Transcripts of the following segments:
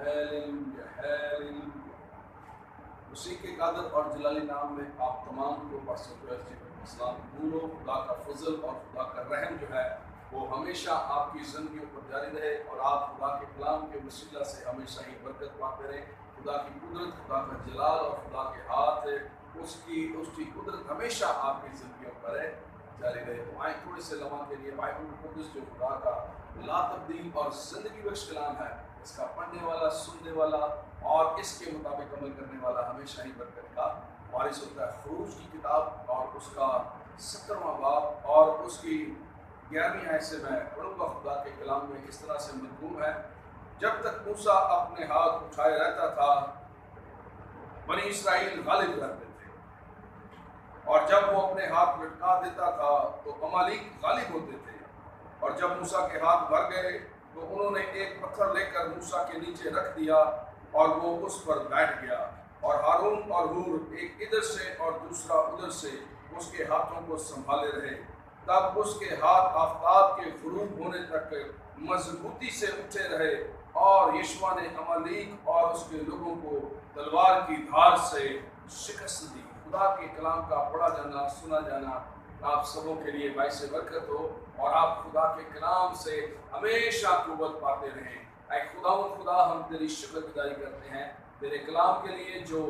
Hallelujah hallelujah. उसी के कादर और जलाली नाम में आप तमाम को सलाम बोलो। खुदा का फजल और खुदा का रहम जो है वो हमेशा आपकी ज़िंदगियों पर जारी रहे और आप खुदा के कलाम के वसीला से हमेशा ही बरकत पाते रहें। खुदा की कुदरत, खुदा का जलाल और खुदा के हाथ उसकी कुदरत हमेशा आपकी ज़िंदगियों पर जारी रहे। तो आए थोड़े से लम्हा के लिए बाइबल मुक़द्दस जो खुदा का ला तब्दील और ज़िंदगी बख्श कलाम है, इसका पढ़ने वाला, सुनने वाला और इसके मुताबिक अमल करने वाला हमेशा ही बरकत का वारिस होता है। ख़ुरूज की किताब और उसका 17वां बाब और उसकी 11वीं आयत से मैं पढ़ूंगा। खुदा के कलाम में इस तरह से मज़मून है, जब तक मूसा अपने हाथ उठाए रहता था बनी इसराइल गालिब रहते थे, और जब वो अपने हाथ लटका देता था तो अमालिक गालिब होते थे। और जब मूसा के हाथ भर गए तो उन्होंने एक पत्थर लेकर मूसा के नीचे रख दिया और वो उस पर बैठ गया, और हारून और हूर एक इधर से और दूसरा उधर से उसके हाथों को संभाले रहे। तब उसके हाथ आफताब के गुरूब होने तक मजबूती से उठे रहे, और यीशुआ ने अमालीक और उसके लोगों को तलवार की धार से शिकस्त दी। खुदा के कलाम का पढ़ा जाना, सुना जाना आप सबों के लिए बाइस बरकत हो, और आप खुदा के कलाम से हमेशा कुव्वत पाते रहें। ऐ खुदा, हम तेरी शुक्रगुजारी करते हैं तेरे कलाम के लिए जो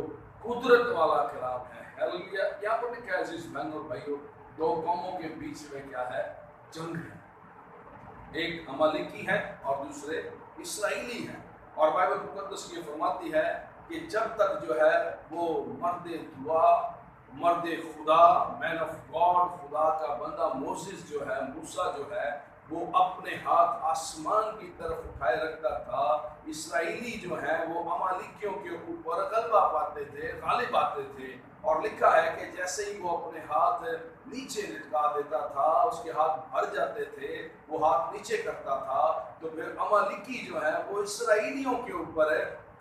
कुदरत वाला कलाम है। हालेलुया। यहाँ पर लिखा है अजीज बहन और भाइयों, दो कौमों के बीच में क्या है? जंग है। एक अमालिकी है और दूसरे इसराइली हैं। और बाइबल मुकद्दस ये फरमाती है कि जब तक जो है वो मर्द दुआ, मर्द खुदा, मैन ऑफ गॉड, खुदा का बंदा मोसेस जो है, मूसा जो है, वो अपने हाथ आसमान की तरफ उठाए रखता था, इसराइली जो है वो अमालिकियों के ऊपर गलबा पाते थे, गालिब आते थे। और लिखा है कि जैसे ही वो अपने हाथ नीचे लटका देता था, उसके हाथ भर जाते थे, वो हाथ नीचे करता था, तो फिर अमालिकी जो है वो इसराइलियों के ऊपर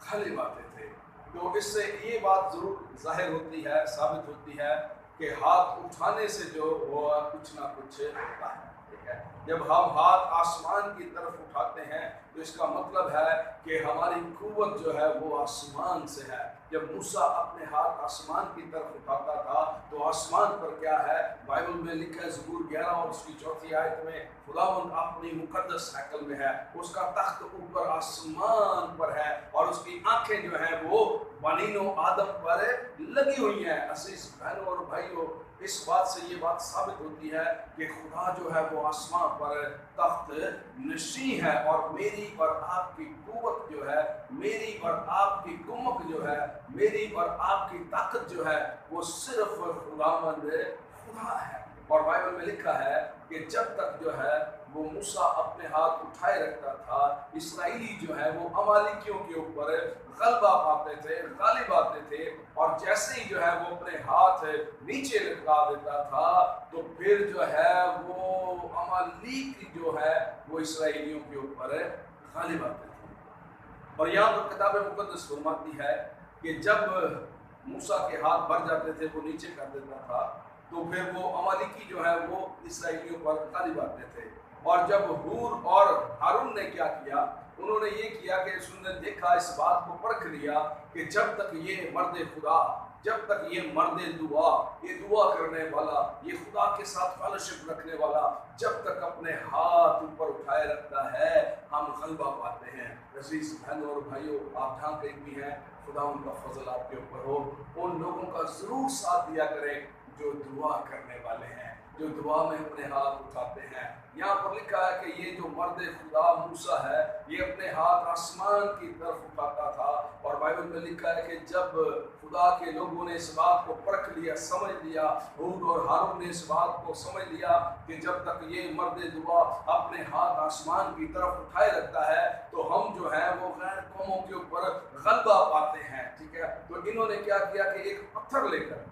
गालिब आते थे। तो इससे ये बात जरूर जाहिर होती है, साबित होती है कि हाथ उठाने से जो वो कुछ ना कुछ होता है। ठीक है, जब हम हाथ आसमान की तरफ उठाते हैं तो इसका मतलब है कि हमारी कुव्वत जो है वो आसमान से है। जब मूसा अपने हाथ आसमान की तरफ उठाता था तो आसमान पर क्या है? बाइबल में लिखा है ज़बूर 11 और उसकी 4वीं आयत में, खुदावंद अपनी मुकद्दस हैकल में है, उसका तख्त ऊपर आसमान पर है और उसकी आंखें जो है वो बनीनो आदम पर लगी हुई हैं। अजीज बहनों और भाइयों, इस बात से ये बात साबित होती है कि खुदा जो है वो आसमान पर तख्त नशी है, और मेरी और आपकी कुव्वत जो है, मेरी और आपकी कुमक जो है, मेरी और आपकी ताकत जो है वो सिर्फ खुदावंद खुदा है। और बाइबल में लिखा है कि जब तक जो है वो मूसा अपने हाथ उठाए रखता था, इसराइली जो है वो अमालिकियों के ऊपर गलबा पाते थे, गालिब आते थे। और जैसे ही जो है वो अपने हाथ नीचे लटका देता था तो फिर जो है वो अमालिक जो है वो इसराइलियों के ऊपर गालिब आते थे। और यहाँ पर किताब मुकद्दस फरमाती है कि जब मूसा के हाथ भर जाते थे, वो नीचे कर देता था, तो फिर वो अमालिकी जो है वो इसराइलियों पर गालिब आते थे। और जब हूर और हारून ने क्या किया? उन्होंने ये किया कि उसने देखा, इस बात को परख लिया कि जब तक ये मर्द खुदा, जब तक ये मर्द दुआ, ये दुआ करने वाला, ये खुदा के साथ फेलोशिप रखने वाला जब तक अपने हाथ ऊपर उठाए रखता है, हम गलबा पाते हैं। अजीज बहनों और भाइयों, आप जहाँ कहीं भी हैं, खुदा उनका फजल आपके ऊपर हो। उन लोगों का जरूर साथ दिया करें जो दुआ करने वाले हैं, जो दुआ में अपने हाथ उठाते हैं। यहाँ पर लिखा है कि ये जो मर्द खुदा मूसा है, ये अपने हाथ आसमान की तरफ उठाता था। और बाइबल में लिखा है कि जब खुदा के लोगों ने इस बात को परख लिया, समझ लिया, हूर और हारून ने इस बात को समझ लिया कि जब तक ये मर्द दुआ अपने हाथ आसमान की तरफ उठाए रखता है तो हम जो है वो गैर कौमों के ऊपर गलबा पाते हैं। ठीक है, तो इन्होंने क्या किया कि एक पत्थर लेकर,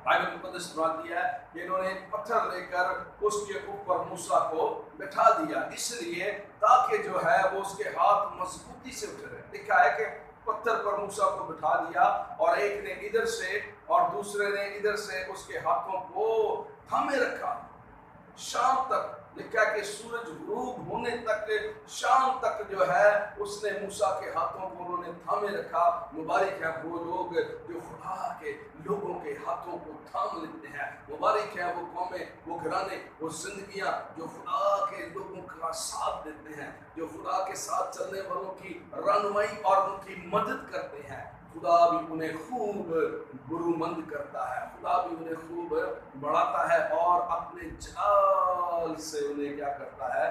बाइबल मुकद्दस फरमाती है कि इन्होंने पत्थर लेकर उसके ऊपर मूसा को बैठा दिया, इसलिए ताकि जो है वो उसके हाथ मजबूती से उठे रहे। लिखा है कि पत्थर पर मूसा को बिठा दिया और एक ने इधर से और दूसरे ने इधर से उसके हाथों को थामे रखा शाम तक। लिखा कि सूरज गुरूब होने तक, शाम तक जो है उसने मूसा के हाथों को उन्होंने थामे रखा। मुबारक है वो लोग जो खुदा के लोगों के हाथों को थाम लेते हैं। मुबारक है वो कौमें, वो घराने, वो जिंदगियां जो खुदा के लोगों का साथ देते हैं, जो खुदा के साथ चलने वालों की रहनुमाई और उनकी मदद करते हैं। खुदा भी उन्हें खूब बुरुमंद करता है, खुदा भी उन्हें खूब बढ़ाता है और अपने जाल से उन्हें क्या करता है,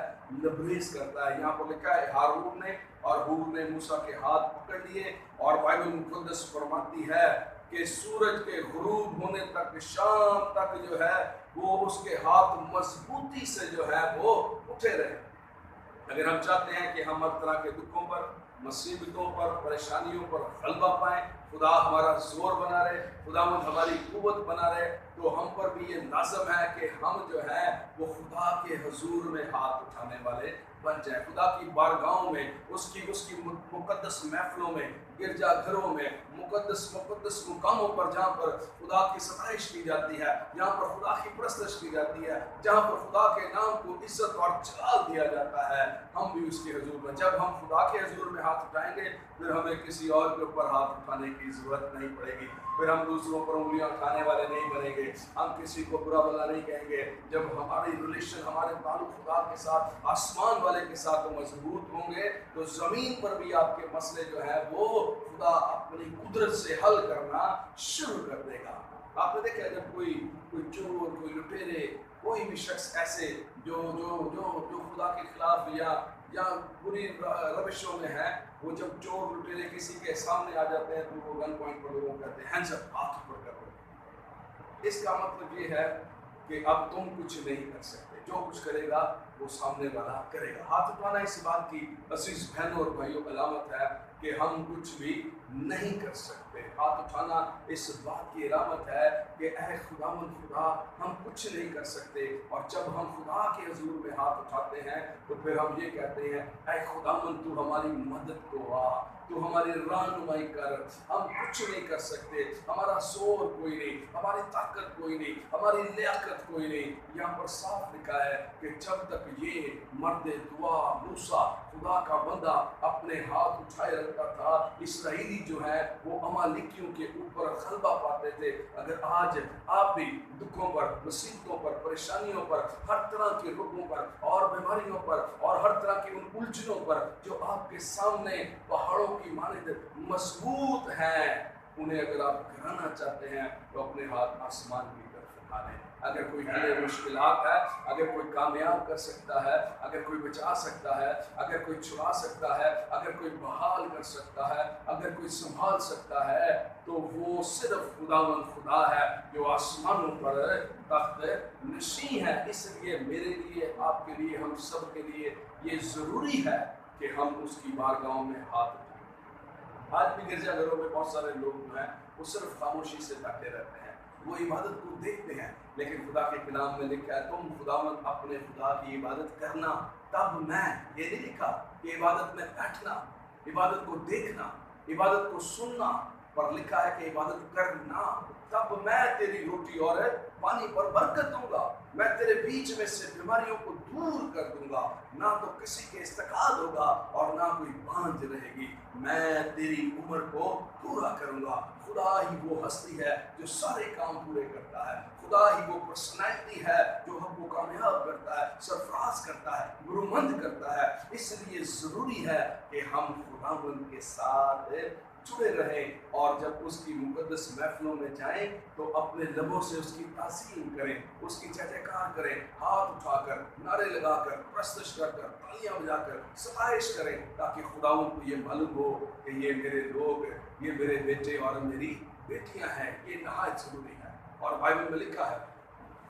लबरेज करता है। यहाँ पर लिखा है हारून ने और हूर ने मूसा के हाथ पकड़ लिए, और बाइबल मुकद्दस फरमाती है कि सूरज के गुरूब होने तक, शाम तक जो है वो उसके हाथ मजबूती से जो है वो उठे रहे। अगर हम चाहते हैं कि हम हर तरह के दुखों पर, मुसीबतों पर, परेशानियों पर गलबा पाएं, खुदा हमारा जोर बना रहे, खुदावंद हमारी कुव्वत बना रहे, तो हम पर भी ये लाज़म है कि हम जो है वो खुदा के हुजूर में हाथ उठाने वाले बन जाए। खुदा की बारगाहों में, उसकी मुकद्दस महफिलों में, गिरजा घरों में, मुकद्दस मुकामों पर जहाँ पर खुदा की सताइश की जाती है, जहाँ पर खुदा की परस्तश की जाती है, जहाँ पर खुदा के नाम को इज्जत और जलाल दिया जाता है, हम भी उसके हुजूर में, जब हम खुदा के हुजूर में हाथ उठाएंगे, फिर हमें किसी और के ऊपर हाथ उठाने की जरूरत नहीं पड़ेगी। फिर हम दूसरों पर उंगलियां उठाने वाले नहीं बनेंगे, हम किसी को बुरा भला नहीं कहेंगे। जब हमारी रिलेशन, हमारे ताल्लुक खुदा के साथ, आसमान वाले के साथ मजबूत होंगे, तो जमीन पर भी आपके मसले जो है वो खुदा अपनी कुदरत से हल करना शुरू कर देगा। आपने देखा जब कोई चोर, कोई लुटेरे, कोई भी शख्स ऐसे जो जो जो जो खुदा के खिलाफ या बुरी रविशों में है, वो जब चोर लुटेरे किसी के सामने आ जाते हैं तो वो गन पॉइंट पर लोगों को कहते हैं हैंड्स अप, हाथ ऊपर करो। इसका मतलब ये है कि अब तुम कुछ नहीं कर सकते, जो कुछ करेगा वो सामने वाला करेगा। हाथ उठाना इस बात की अजीज बहनों और भाइयों अलामत है कि हम कुछ भी नहीं कर सकते। हाथ उठाना इस बात की अलामत है कि ऐ खुदावंद खुदा, हम कुछ नहीं कर सकते। और जब हम खुदा के हुजूर में हाथ उठाते हैं तो फिर हम ये कहते हैं, ऐ खुदावंद तू हमारी मदद को आ, तू हमारी रहनुमाई कर। हम कुछ नहीं कर सकते, हमारा जोर कोई नहीं, हमारी ताकत कोई नहीं, हमारी लियाकत कोई नहीं। यहाँ पर साफ लिखा है कि जब तक ये मर्द दुआ मूसा, खुदा का बंदा, अपने हाथ उठाए रखता था, इसराइली जो है वो अमालिकियों के ऊपर गलबा पाते थे। अगर आज आप भी दुखों पर, मुसीबतों पर, परेशानियों पर, हर तरह के रोगों पर और बीमारियों पर और हर तरह की उन उलझनों पर जो आपके सामने पहाड़ों की मानिंद मजबूत हैं, उन्हें अगर आप गिराना चाहते हैं तो अपने हाथ आसमान की तरफ उठा लें। अगर कोई हले मुश्किलात है, अगर कोई कामयाब कर सकता है, अगर कोई बचा सकता है, अगर कोई छुड़ा सकता है, अगर कोई बहाल कर सकता है, अगर कोई संभाल सकता है, तो वो सिर्फ खुदावंद खुदा है जो आसमानों पर तख्त नशी है। इसलिए मेरे लिए, आपके लिए, हम सब के लिए ये ज़रूरी है कि हम उसकी बारगाहों में हाथ उठाएं। आज भी गिरजाघरों में बहुत सारे लोग जो हैं वो सिर्फ खामोशी से बैठे रहते हैं, वो इबादत को देखते हैं, लेकिन खुदा के कलाम में लिखा है तुम खुदावंद अपने खुदा की इबादत करना, तब मैं, ये नहीं लिखा कि इबादत में बैठना, इबादत को देखना, इबादत को सुनना, पर लिखा है कि इबादत करना, तब मैं तेरी रोटी और पानी पर बरकत दूंगा, मैं तेरे बीच में से बीमारियों को दूर कर दूंगा, ना तो किसी के इस्तकाल होगा और ना कोई बांझ रहेगी, मैं तेरी उम्र को पूरा करूंगा। खुदा ही वो हस्ती है जो सारे काम पूरे करता है, खुदा ही वो पर्सनैलिटी है जो हमको कामयाब करता है, सरफराज करता है, गुरुमंद करता है। इसलिए ज़रूरी है कि हम खुदावंद के साथ जुड़े रहें और जब उसकी मुकद्दस महफिलों में जाएं तो अपने लबों से उसकी तासीम करें, उसकी जय जयकार करें, हाथ उठाकर, नारे लगाकर, प्रस्तुत करकर, तालियां बजाकर सताइश करें, ताकि खुदावंद को ये मालूम हो कि ये मेरे लोग, ये मेरे बेटे और मेरी बेटियां हैं। ये नहायत ज़रूरी है। और बाइबल में लिखा है,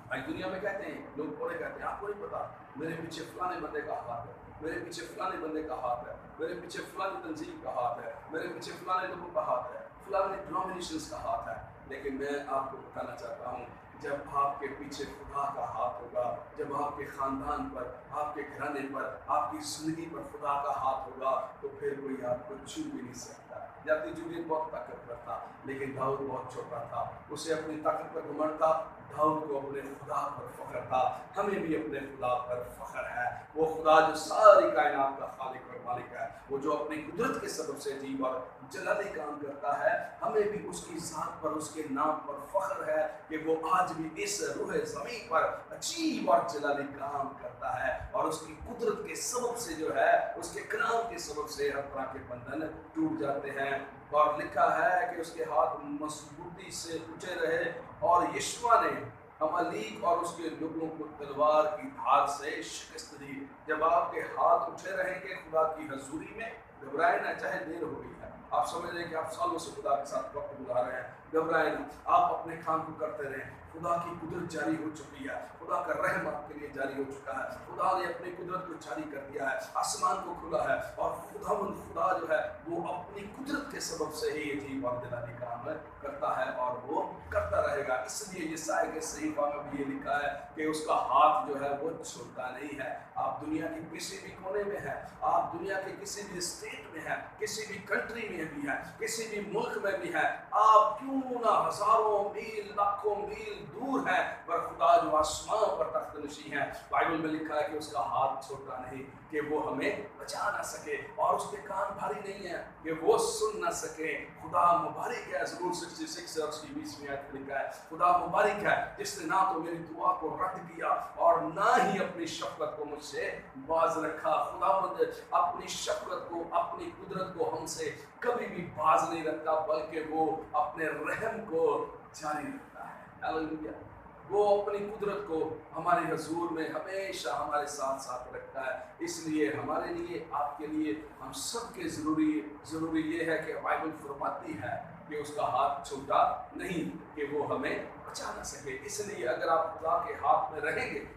भाई दुनिया में कहते हैं लोग, बड़े कहते हैं आपको नहीं पता मेरे पीछे फलाने बंदे का हाथ है, मेरे पीछे फलाने बंदे का हाथ है, मेरे पीछे फलानी तंजीम का हाथ है, मेरे पीछे फलाने लोगों का हाथ है, फलाने डिनोमिनेशंस का हाथ है। लेकिन मैं आपको बताना चाहता हूँ, जब आपके पीछे खुदा का हाथ होगा, जब आपके ख़ानदान पर, आपके घराने पर, आपकी ज़िंदगी पर खुदा का हाथ होगा, तो फिर कोई आपको छू भी नहीं सकता। जाती जुबीन बहुत ताकतवर था, लेकिन दाऊद बहुत छोटा था, उसे अपनी ताकत पर घमंड था। दाऊद को अपने खुदा पर फख्र था, हमें भी अपने खुदा पर फख्र है। वो खुदा जो सारी कायनात का खालिक और मालिक है, वो जो अपनी कुदरत के सबब से अजीब और जलाली काम करता है, हमें भी उसकी ज़ात पर, उसके नाम पर फख्र है कि वो आज भी इस रूह ज़मीन पर अजीब और जलाली काम करता है, और उसकी कुदरत के सबब से जो है, उसके कलाम के सबब से हर तरह के बंधन टूट जाते हैं। और लिखा है कि उसके हाथ मजबूती से उठे रहे, और यीशुआ ने अमालीक और उसके लोगों को तलवार की धार से शिकस्त दी। जब आपके हाथ उठे रहेंगे खुदा की हजूरी में, घबराए ना, चाहे देर हो गई है, आप समझ रहे हैं कि आप सालों से खुदा के साथ वक्त गुजार रहे हैं, घबराए ना, आप अपने काम को करते रहें। खुदा की कुदरत जारी हो चुकी है, खुदा का रहम आपके लिए जारी हो चुका है, खुदा ने अपनी कुदरत को जारी कर दिया है, आसमान को खुला है, और खुदा जो है वो अपनी कुदरत के सबब से ही अजीब और जलाली काम करता है, और वो करता रहेगा। इसलिए यशायाह के सहीफा में भी ये लिखा है कि उसका हाथ जो है वो छोटा नहीं है। आप दुनिया के किसी भी कोने में हैं, आप दुनिया के किसी भी स्टेट में हैं, किसी भी कंट्री में भी हैं, किसी भी मुल्क में भी हैं, आप क्यों ना हजारों मील लाखों मील दूर है, पर खुदा जो आसमान पर तख्तनशी है, बाइबल में लिखा है कि उसका हाथ छोटा नहीं कि वो हमें बचा ना सके, और उसके कान भारी नहीं है कि वो सुन ना सके। खुदा मुबारक है, ज़बूर 66 और उसकी 20वीं आयत में लिखा है, खुदा मुबारक है जिसने ना तो मेरी दुआ को रद्द किया और ना ही अपनी शफकत को मुझसे बाज रखा। खुदा अपनी शफकत को, अपनी कुदरत को हमसे कभी भी बाज नहीं रखता, बल्कि वो अपने रहम को जारी रखता है। हालेलुया। वो अपनी कुदरत को हमारे हजूर में हमेशा हमारे साथ साथ रखता है। इसलिए हमारे लिए, आपके लिए, हम सब के ज़रूरी ये है कि बाइबल फरमाती है कि उसका हाथ छोटा नहीं कि वो हमें बचा ना सके। इसलिए अगर आप खुदा के हाथ में रहेंगे,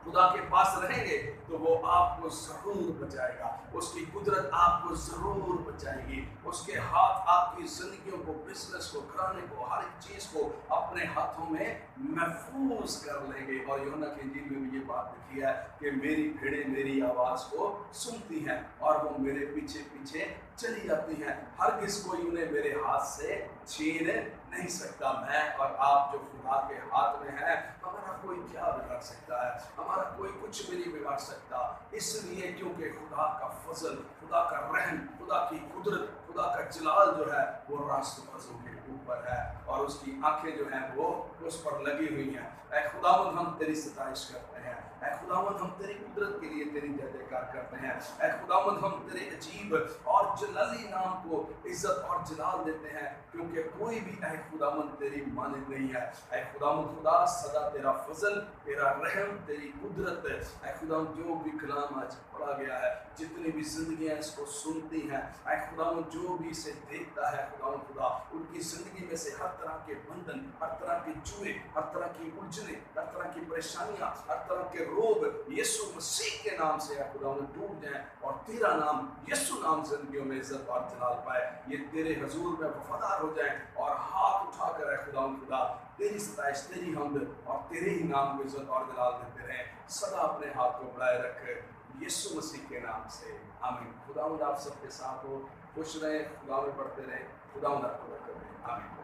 खुदा के पास रहेंगे, तो वो आपको ज़रूर बचाएगा, उसकी कुदरत आपको ज़रूर बचाएगी। उसके हाथ आपकी ज़िंदगियों को, बिजनेस को, घराने को, हर एक चीज़ को अपने हाथों में महफूज कर लेंगे। और यूहन्ना की इंजील में भी ये बात लिखी है कि मेरी भेड़ें मेरी आवाज़ को सुनती हैं और वो मेरे पीछे पीछे चली जाती हैं, हरगिज़ कोई उन्हें मेरे हाथ से छीन नहीं सकता। मैं और आप जो खुदा के हाथ में हैं, हमारा कोई क्या बिगाड़ सकता है, हमारा कोई कुछ भी नहीं बिगाड़ सकता। इसलिए क्योंकि खुदा का फजल, खुदा का रहम, खुदा की कुदरत, खुदा का जलाल जो है वो रास्तों के ऊपर है, और उसकी आंखें जो हैं वो उस पर लगी हुई हैं। ऐ खुदावंद हम तेरी सताइश करते हैं, ऐ खुदावंद हम तेरी कुदरत के लिए तेरी जय जयकार करते हैं, ऐ खुदावंद हम तेरे अजीब और जलाली नाम को इज्जत और जलाल देते हैं, क्योंकि कोई भी ऐ खुदावंद तेरी मानिंद नहीं है। ऐ खुदावंद खुदा सदा तेरा फजल, तेरा रहम, तेरी कुदरत, ऐ खुदावंद जो भी कलाम आज पढ़ा गया है, जितनी भी जिंदगियां इसको सुनती हैं, ऐ खुदावंद जो भी इसे देखता है, खुदावंद खुदा उनकी जिंदगी में से हर तरह के बंधन, हर तरह के जुए, हर तरह की उलझने, हर तरह की परेशानियां, हर तरह के रोग यीशु मसीह के नाम से खुदावंद टूट जाएं, और तेरा नाम, यीशु नाम जिंदगियों में इज्जत और जलाल पाए। ये तेरे हजूर में वफादार हो जाएं और हाथ उठाकर खुदावंद खुदा तेरी सताइश, तेरी हमद और तेरे ही नाम को इज्जत और जलाल देते रहें। सदा अपने हाथ को बढ़ाए रख यीशु मसीह के नाम से, आमीन। खुदावंद आप सबके साथ हो, खुश रहे, खुदा में बढ़ते रहे, खुदावंद आपको बरकत दे, आमीन।